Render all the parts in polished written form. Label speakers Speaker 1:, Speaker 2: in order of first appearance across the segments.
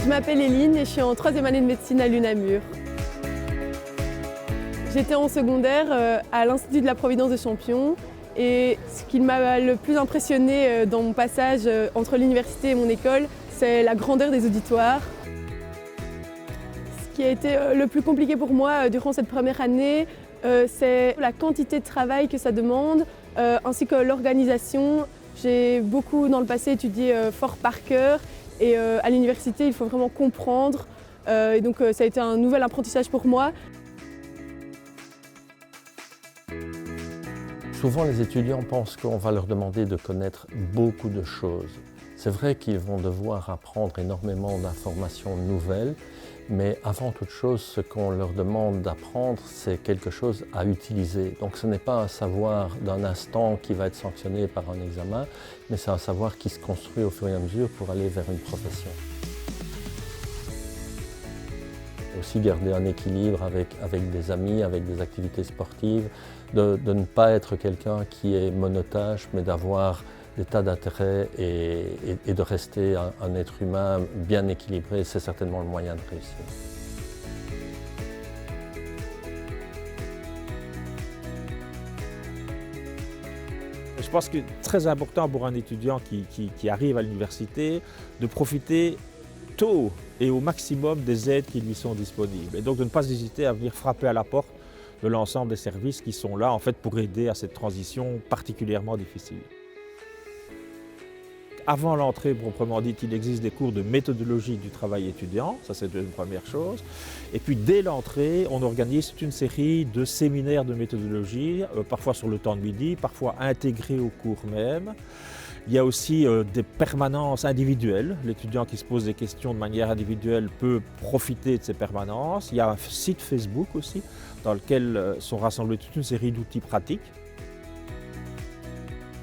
Speaker 1: Je m'appelle Eline et je suis en 3e année de médecine à l'UNAMUR. J'étais en secondaire à l'Institut de la Providence de Champion et ce qui m'a le plus impressionné dans mon passage entre l'université et mon école, c'est la grandeur des auditoires. Ce qui a été le plus compliqué pour moi durant cette première année, c'est la quantité de travail que ça demande, ainsi que l'organisation. J'ai beaucoup dans le passé étudié fort par cœur et à l'université il faut vraiment comprendre. Et donc ça a été un nouvel apprentissage pour moi.
Speaker 2: Souvent les étudiants pensent qu'on va leur demander de connaître beaucoup de choses. C'est vrai qu'ils vont devoir apprendre énormément d'informations nouvelles, mais avant toute chose, ce qu'on leur demande d'apprendre, c'est quelque chose à utiliser. Donc ce n'est pas un savoir d'un instant qui va être sanctionné par un examen, mais c'est un savoir qui se construit au fur et à mesure pour aller vers une profession. Aussi garder un équilibre avec des amis, avec des activités sportives, de ne pas être quelqu'un qui est monotache, mais d'avoir des tas d'intérêts et de rester un être humain bien équilibré, c'est certainement le moyen de réussir.
Speaker 3: Je pense que c'est très important pour un étudiant qui arrive à l'université de profiter tôt et au maximum des aides qui lui sont disponibles. Et donc de ne pas hésiter à venir frapper à la porte de l'ensemble des services qui sont là en fait, pour aider à cette transition particulièrement difficile. Avant l'entrée proprement dite, il existe des cours de méthodologie du travail étudiant, ça c'est une première chose. Et puis dès l'entrée, on organise toute une série de séminaires de méthodologie, parfois sur le temps de midi, parfois intégrés au cours même. Il y a aussi des permanences individuelles. L'étudiant qui se pose des questions de manière individuelle peut profiter de ces permanences. Il y a un site Facebook aussi, dans lequel sont rassemblés toute une série d'outils pratiques.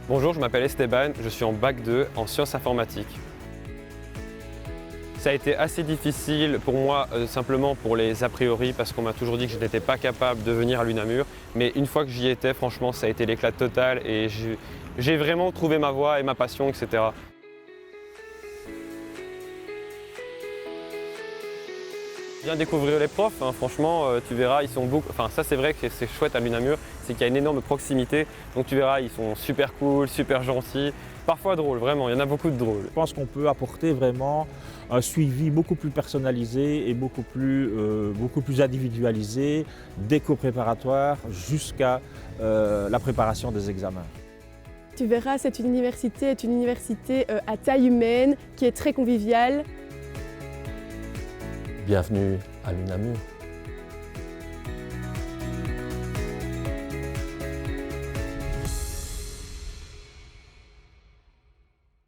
Speaker 4: Bonjour, je m'appelle Esteban, je suis en bac 2 en sciences informatiques. Ça a été assez difficile pour moi, simplement pour les a priori, parce qu'on m'a toujours dit que je n'étais pas capable de venir à l'UNAMUR. Mais une fois que j'y étais, franchement, ça a été l'éclat total et j'ai vraiment trouvé ma voie et ma passion, etc. Viens découvrir les profs, hein. Franchement, tu verras, ils sont beaucoup. Enfin, ça c'est vrai que c'est chouette à l'UNAMUR, c'est qu'il y a une énorme proximité. Donc tu verras, ils sont super cool, super gentils, parfois drôles, vraiment, il y en a beaucoup de drôles.
Speaker 3: Je pense qu'on peut apporter vraiment un suivi beaucoup plus personnalisé et beaucoup plus individualisé des cours préparatoires jusqu'à la préparation des examens.
Speaker 1: Tu verras, cette université est une université à taille humaine qui est très conviviale.
Speaker 2: Bienvenue à l'UNAMUR.